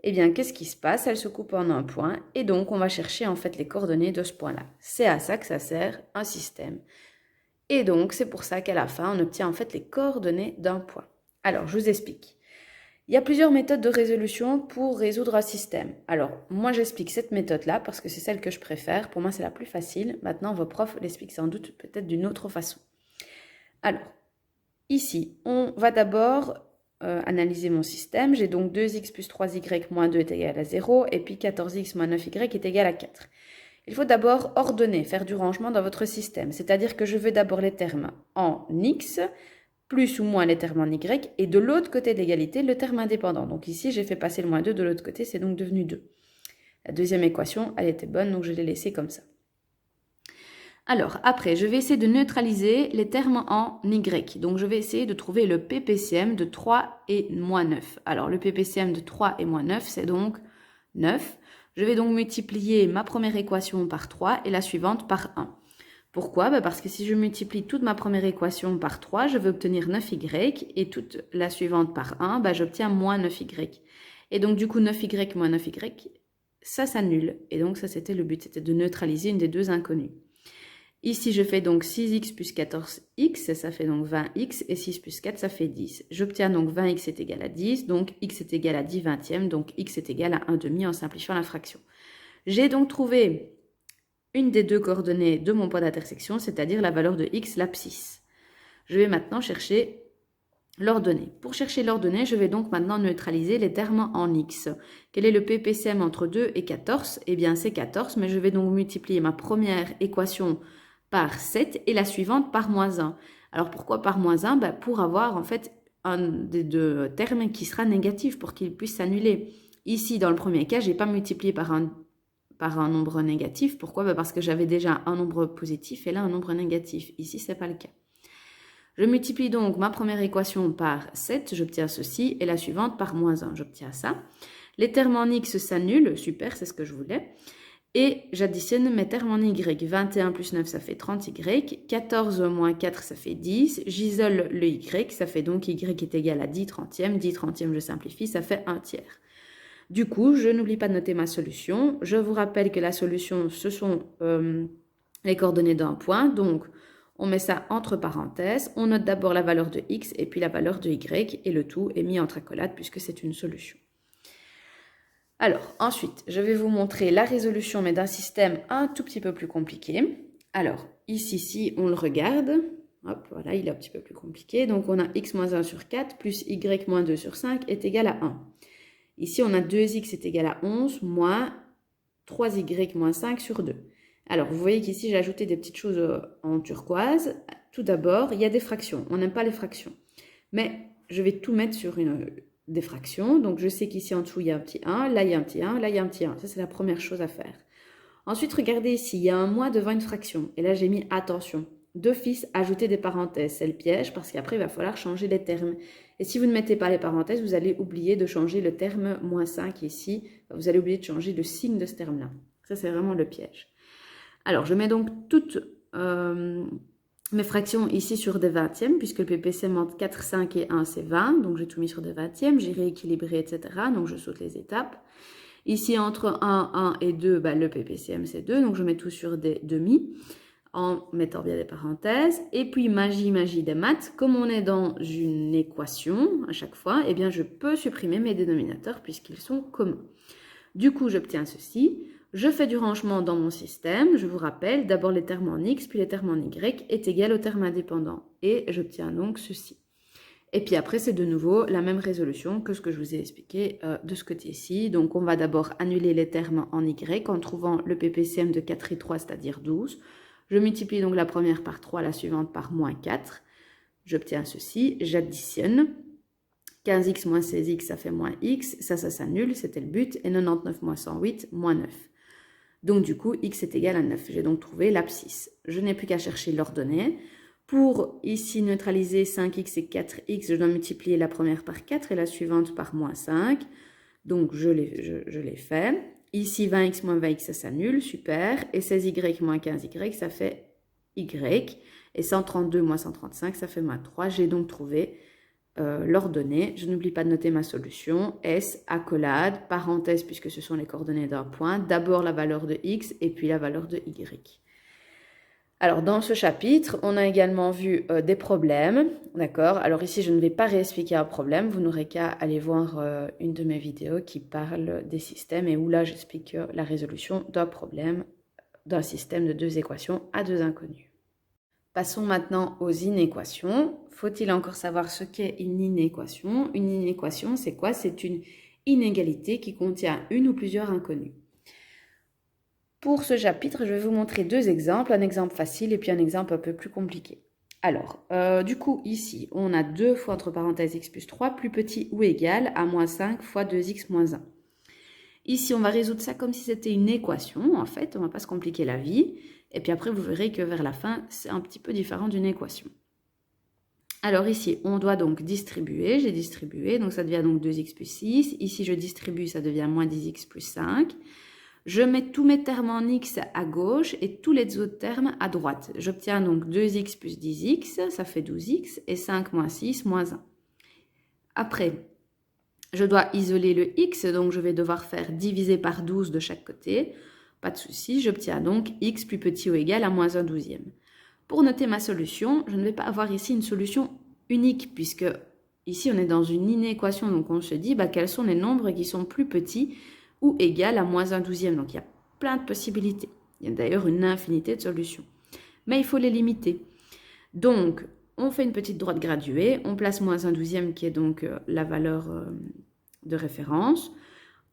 Eh bien, qu'est-ce qui se passe? Elle se coupe en un point, et donc on va chercher en fait les coordonnées de ce point-là. C'est à ça que ça sert un système. Et donc, c'est pour ça qu'à la fin, on obtient en fait les coordonnées d'un point. Alors, je vous explique. Il y a plusieurs méthodes de résolution pour résoudre un système. Alors, moi, j'explique cette méthode-là parce que c'est celle que je préfère. Pour moi, c'est la plus facile. Maintenant, vos profs l'expliquent sans doute peut-être d'une autre façon. Alors, ici, on va d'abord analyser mon système. J'ai donc 2x plus 3y moins 2 est égal à 0 et puis 14x moins 9y est égal à 4. Il faut d'abord ordonner, faire du rangement dans votre système. C'est-à-dire que je veux d'abord les termes en x, plus ou moins les termes en y, et de l'autre côté de l'égalité, le terme indépendant. Donc ici, j'ai fait passer le moins 2 de l'autre côté, c'est donc devenu 2. La deuxième équation, elle était bonne, donc je l'ai laissée comme ça. Alors, après, je vais essayer de neutraliser les termes en y. Donc, je vais essayer de trouver le PPCM de 3 et moins 9. Alors, le PPCM de 3 et moins 9, c'est donc 9. Je vais donc multiplier ma première équation par 3 et la suivante par 1. Pourquoi? Parce que si je multiplie toute ma première équation par 3, je vais obtenir 9y, et toute la suivante par 1, j'obtiens moins 9y. Et donc, du coup, 9y moins 9y, ça s'annule. Et donc, ça, c'était le but, c'était de neutraliser une des deux inconnues. Ici, je fais donc 6x plus 14x, ça fait donc 20x, et 6 plus 4, ça fait 10. J'obtiens donc 20x est égal à 10, donc x est égal à 10 vingtièmes, donc x est égal à 1,5 en simplifiant la fraction. J'ai donc trouvé une des deux coordonnées de mon point d'intersection, c'est-à-dire la valeur de x, l'abscisse. Je vais maintenant chercher l'ordonnée. Pour chercher l'ordonnée, je vais donc maintenant neutraliser les termes en x. Quel est le PPCM entre 2 et 14? Eh bien, c'est 14, mais je vais donc multiplier ma première équation par 7 et la suivante par moins 1. Alors, pourquoi par moins 1? Pour avoir en fait un des deux termes qui sera négatif pour qu'il puisse s'annuler. Ici, dans le premier cas, je n'ai pas multiplié par un nombre négatif. Pourquoi? Parce que j'avais déjà un nombre positif et là un nombre négatif. Ici, ce n'est pas le cas. Je multiplie donc ma première équation par 7, j'obtiens ceci, et la suivante par moins 1, j'obtiens ça. Les termes en x s'annulent, super, c'est ce que je voulais. Et j'additionne mes termes en y. 21 plus 9, ça fait 30y. 14 moins 4, ça fait 10. J'isole le y, ça fait donc y est égal à 10 trentièmes. 10 trentièmes, je simplifie, ça fait 1 tiers. Du coup, je n'oublie pas de noter ma solution. Je vous rappelle que la solution, ce sont les coordonnées d'un point. Donc, on met ça entre parenthèses. On note d'abord la valeur de x et puis la valeur de y. Et le tout est mis entre accolades puisque c'est une solution. Alors, ensuite, je vais vous montrer la résolution, mais d'un système un tout petit peu plus compliqué. Alors, ici, si on le regarde, hop, voilà, il est un petit peu plus compliqué. Donc, on a x moins 1 sur 4 plus y moins 2 sur 5 est égal à 1. Ici, on a 2x est égal à 11 moins 3y moins 5 sur 2. Alors, vous voyez qu'ici, j'ai ajouté des petites choses en turquoise. Tout d'abord, il y a des fractions. On n'aime pas les fractions. Mais je vais tout mettre sur des fractions. Donc, je sais qu'ici, en dessous, il y a un petit 1. Là, il y a un petit 1. Là, il y a un petit 1. Ça, c'est la première chose à faire. Ensuite, regardez ici. Il y a un moins devant une fraction. Et là, j'ai mis attention. D'office, ajouter des parenthèses. C'est le piège parce qu'après, il va falloir changer les termes. Et si vous ne mettez pas les parenthèses, vous allez oublier de changer le terme moins 5 ici. Vous allez oublier de changer le signe de ce terme-là. Ça, c'est vraiment le piège. Alors, je mets donc toutes mes fractions ici sur des vingtièmes, puisque le PPCM entre 4, 5 et 1, c'est 20. Donc, j'ai tout mis sur des vingtièmes. J'ai rééquilibré, etc. Donc, je saute les étapes. Ici, entre 1 et 2, le PPCM, c'est 2. Donc, je mets tout sur des demi, en mettant bien des parenthèses. Et puis, magie des maths, comme on est dans une équation à chaque fois, eh bien, je peux supprimer mes dénominateurs puisqu'ils sont communs. Du coup, j'obtiens ceci. Je fais du rangement dans mon système. Je vous rappelle, d'abord les termes en x, puis les termes en y est égal au terme indépendant. Et j'obtiens donc ceci. Et puis après, c'est de nouveau la même résolution que ce que je vous ai expliqué de ce côté-ci. Donc, on va d'abord annuler les termes en y en trouvant le PPCM de 4 et 3, c'est-à-dire 12. Je multiplie donc la première par 3, la suivante par moins 4. J'obtiens ceci, j'additionne. 15x moins 16x, ça fait moins x. Ça s'annule, c'était le but. Et 99 moins 108, moins 9. Donc, du coup, x est égal à 9. J'ai donc trouvé l'abscisse. Je n'ai plus qu'à chercher l'ordonnée. Pour ici neutraliser 5x et 4x, je dois multiplier la première par 4 et la suivante par moins 5. Donc, je l'ai fait. Ici, 20x moins 20x, ça s'annule, super. Et 16y moins 15y, ça fait y. Et 132 moins 135, ça fait moins 3. J'ai donc trouvé l'ordonnée. Je n'oublie pas de noter ma solution. S, accolade, parenthèse, puisque ce sont les coordonnées d'un point. D'abord la valeur de x et puis la valeur de y. Alors, dans ce chapitre, on a également vu des problèmes, d'accord? Alors ici, je ne vais pas réexpliquer un problème, vous n'aurez qu'à aller voir une de mes vidéos qui parle des systèmes et où là, j'explique la résolution d'un problème d'un système de deux équations à deux inconnues. Passons maintenant aux inéquations. Faut-il encore savoir ce qu'est une inéquation? Une inéquation, c'est quoi? C'est une inégalité qui contient une ou plusieurs inconnues. Pour ce chapitre, je vais vous montrer deux exemples, un exemple facile et puis un exemple un peu plus compliqué. Alors, du coup, ici, on a 2 fois entre parenthèses x plus 3 plus petit ou égal à moins 5 fois 2x moins 1. Ici, on va résoudre ça comme si c'était une équation, en fait, on ne va pas se compliquer la vie. Et puis après, vous verrez que vers la fin, c'est un petit peu différent d'une équation. Alors ici, on doit donc distribuer, j'ai distribué, donc ça devient donc 2x plus 6. Ici, je distribue, ça devient moins 10x plus 5. Je mets tous mes termes en x à gauche et tous les autres termes à droite. J'obtiens donc 2x plus 10x, ça fait 12x, et 5 moins 6 moins 1. Après, je dois isoler le x, donc je vais devoir faire diviser par 12 de chaque côté. Pas de souci, j'obtiens donc x plus petit ou égal à moins 1/12. Pour noter ma solution, je ne vais pas avoir ici une solution unique, puisque ici on est dans une inéquation, donc on se dit quels sont les nombres qui sont plus petits ou égal à moins 1/12. Donc il y a plein de possibilités. Il y a d'ailleurs une infinité de solutions. Mais il faut les limiter. Donc, on fait une petite droite graduée, on place moins 1/12 qui est donc la valeur de référence.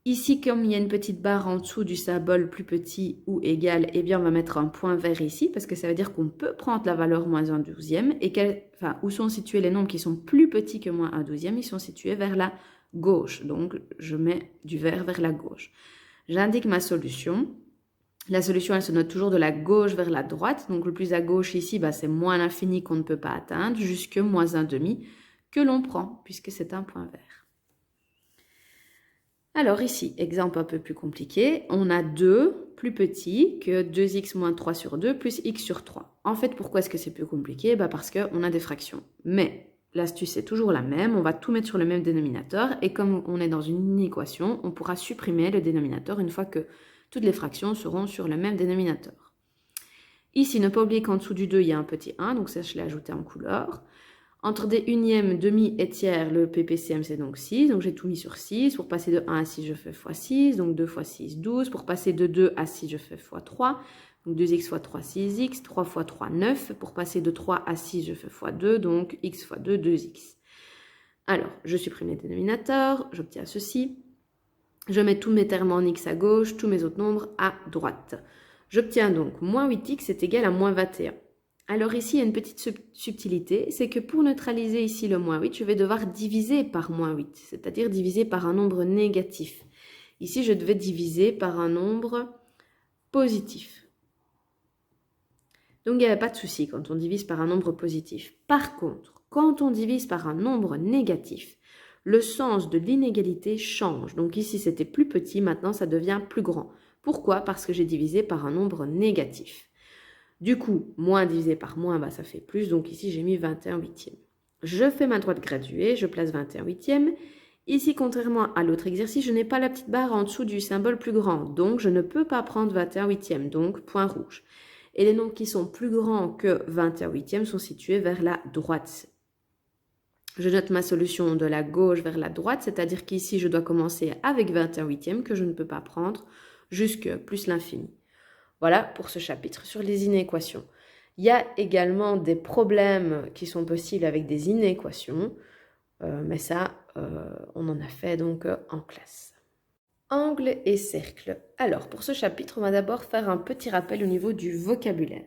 Ici, comme il y a une petite barre en dessous du symbole plus petit ou égal, eh bien on va mettre un point vert ici, parce que ça veut dire qu'on peut prendre la valeur moins 1/12 et où sont situés les nombres qui sont plus petits que moins 1/12, ils sont situés vers la gauche. Donc, je mets du vert vers la gauche. J'indique ma solution. La solution, elle se note toujours de la gauche vers la droite. Donc, le plus à gauche ici, c'est moins l'infini qu'on ne peut pas atteindre, jusque moins 1/2 que l'on prend, puisque c'est un point vert. Alors ici, exemple un peu plus compliqué, on a 2 plus petits que 2x moins 3 sur 2 plus x sur 3. En fait, pourquoi est-ce que c'est plus compliqué? Parce qu'on a des fractions. Mais l'astuce est toujours la même, on va tout mettre sur le même dénominateur et comme on est dans une équation, on pourra supprimer le dénominateur une fois que toutes les fractions seront sur le même dénominateur. Ici, ne pas oublier qu'en dessous du 2, il y a un petit 1, donc ça je l'ai ajouté en couleur. Entre des unièmes, demi et tiers, le PPCM c'est donc 6, donc j'ai tout mis sur 6. Pour passer de 1 à 6, je fais x 6, donc 2 fois 6, 12. Pour passer de 2 à 6, je fais x 3, donc 2x fois 3, 6x, 3 fois 3, 9. Pour passer de 3 à 6, je fais x 2, donc x fois 2, 2x. Alors, je supprime les dénominateurs, j'obtiens ceci. Je mets tous mes termes en x à gauche, tous mes autres nombres à droite. J'obtiens donc moins 8x est égal à moins 21. Alors ici, il y a une petite subtilité, c'est que pour neutraliser ici le moins 8, je vais devoir diviser par moins 8, c'est-à-dire diviser par un nombre négatif. Ici, je devais diviser par un nombre positif. Donc, il n'y avait pas de souci quand on divise par un nombre positif. Par contre, quand on divise par un nombre négatif, le sens de l'inégalité change. Donc ici, c'était plus petit, maintenant ça devient plus grand. Pourquoi? Parce que j'ai divisé par un nombre négatif. Du coup, moins divisé par moins, ça fait plus. Donc ici, j'ai mis 21 huitièmes. Je fais ma droite graduée, je place 21 huitièmes. Ici, contrairement à l'autre exercice, je n'ai pas la petite barre en dessous du symbole plus grand. Donc, je ne peux pas prendre 21 huitièmes, donc point rouge. Et les nombres qui sont plus grands que 21 huitièmes sont situés vers la droite. Je note ma solution de la gauche vers la droite, c'est-à-dire qu'ici, je dois commencer avec 21 huitièmes que je ne peux pas prendre jusque plus l'infini. Voilà pour ce chapitre sur les inéquations. Il y a également des problèmes qui sont possibles avec des inéquations, mais ça, on en a fait donc en classe. Angle et cercle. Alors, pour ce chapitre, on va d'abord faire un petit rappel au niveau du vocabulaire.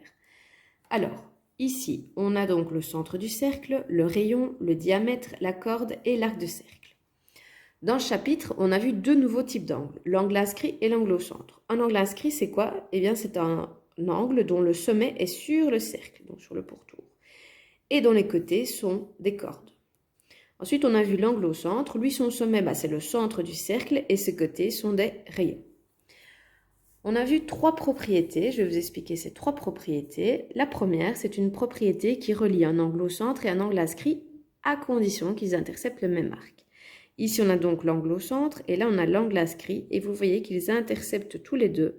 Alors, ici, on a donc le centre du cercle, le rayon, le diamètre, la corde et l'arc de cercle. Dans ce chapitre, on a vu 2 nouveaux types d'angles, l'angle inscrit et l'angle au centre. Un angle inscrit, c'est quoi? Eh bien, c'est un angle dont le sommet est sur le cercle, donc sur le pourtour, et dont les côtés sont des cordes. Ensuite, on a vu l'angle au centre. Lui, son sommet, c'est le centre du cercle et ses côtés sont des rayons. On a vu 3 propriétés, je vais vous expliquer ces 3 propriétés. La première, c'est une propriété qui relie un angle au centre et un angle inscrit à condition qu'ils interceptent le même arc. Ici, on a donc l'angle au centre et là, on a l'angle inscrit et vous voyez qu'ils interceptent tous les deux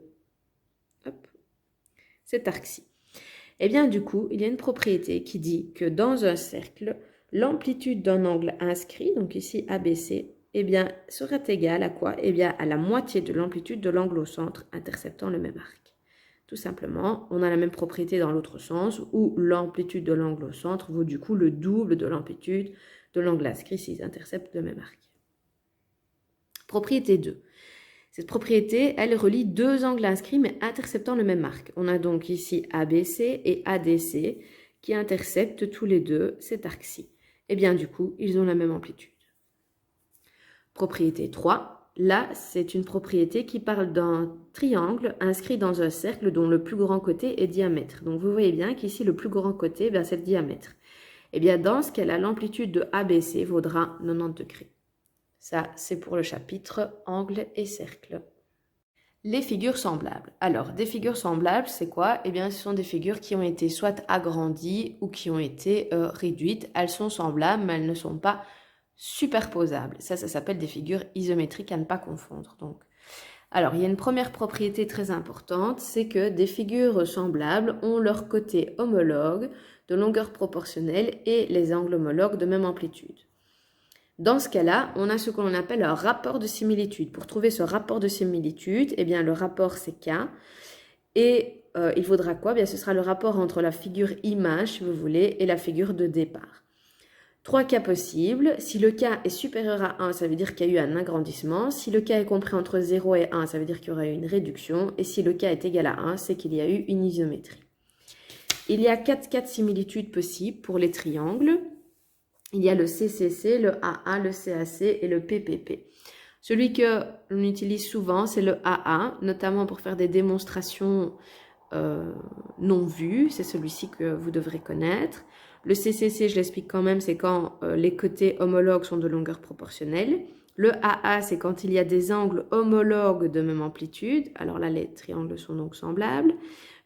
cet arc-ci. Et bien, du coup, il y a une propriété qui dit que dans un cercle, l'amplitude d'un angle inscrit, donc ici ABC, serait égale à quoi? À la moitié de l'amplitude de l'angle au centre interceptant le même arc. Tout simplement, on a la même propriété dans l'autre sens où l'amplitude de l'angle au centre vaut du coup le double de l'amplitude de l'angle inscrit s'ils interceptent le même arc. Propriété 2. Cette propriété, elle relie deux angles inscrits mais interceptant le même arc. On a donc ici ABC et ADC qui interceptent tous les deux cet arc-ci. Et bien du coup, ils ont la même amplitude. Propriété 3, là c'est une propriété qui parle d'un triangle inscrit dans un cercle dont le plus grand côté est diamètre. Donc vous voyez bien qu'ici le plus grand côté, c'est le diamètre. Et bien dans ce cas-là, l'amplitude de ABC vaudra 90 degrés. Ça, c'est pour le chapitre angle et cercle. Les figures semblables. Alors, des figures semblables, c'est quoi? Eh bien, ce sont des figures qui ont été soit agrandies ou qui ont été réduites. Elles sont semblables, mais elles ne sont pas superposables. Ça s'appelle des figures isométriques à ne pas confondre. Donc, alors, il y a une première propriété très importante, c'est que des figures semblables ont leur côté homologue de longueur proportionnelle et les angles homologues de même amplitude. Dans ce cas-là, on a ce que l'on appelle un rapport de similitude. Pour trouver ce rapport de similitude, eh bien, le rapport c'est K. Et il faudra quoi? Bien, ce sera le rapport entre la figure image, si vous voulez, et la figure de départ. Trois cas possibles. Si le K est supérieur à 1, ça veut dire qu'il y a eu un agrandissement. Si le K est compris entre 0 et 1, ça veut dire qu'il y aura eu une réduction. Et si le K est égal à 1, c'est qu'il y a eu une isométrie. Il y a 4 cas de similitude possibles pour les triangles. Il y a le CCC, le AA, le CAC et le PPP. Celui que l'on utilise souvent, c'est le AA, notamment pour faire des démonstrations non vues. C'est celui-ci que vous devrez connaître. Le CCC, je l'explique quand même, c'est quand les côtés homologues sont de longueur proportionnelle. Le AA, c'est quand il y a des angles homologues de même amplitude. Alors là, les triangles sont donc semblables.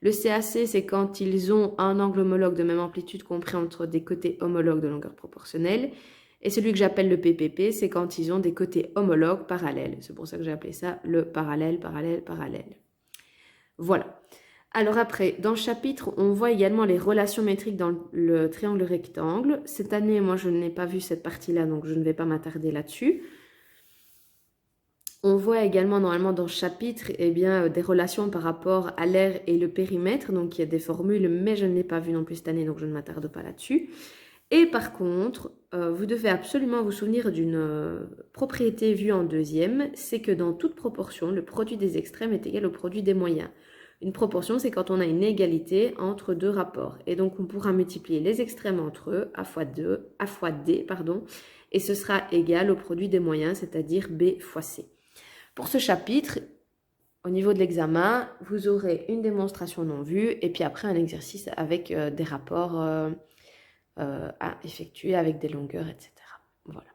Le CAC, c'est quand ils ont un angle homologue de même amplitude compris entre des côtés homologues de longueur proportionnelle. Et celui que j'appelle le PPP, c'est quand ils ont des côtés homologues parallèles. C'est pour ça que j'ai appelé ça le parallèle, parallèle, parallèle. Voilà. Alors après, dans le chapitre, on voit également les relations métriques dans le triangle rectangle. Cette année, moi, je n'ai pas vu cette partie-là, donc je ne vais pas m'attarder là-dessus. On voit également normalement dans ce chapitre des relations par rapport à l'aire et le périmètre. Donc il y a des formules, mais je ne l'ai pas vu non plus cette année, donc je ne m'attarde pas là-dessus. Et par contre, vous devez absolument vous souvenir d'une propriété vue en deuxième, c'est que dans toute proportion, le produit des extrêmes est égal au produit des moyens. Une proportion, c'est quand on a une égalité entre deux rapports. Et donc on pourra multiplier les extrêmes entre eux, A fois D, et ce sera égal au produit des moyens, c'est-à-dire B fois C. Pour ce chapitre, au niveau de l'examen, vous aurez une démonstration non vue et puis après un exercice avec des rapports à effectuer avec des longueurs, etc. Voilà.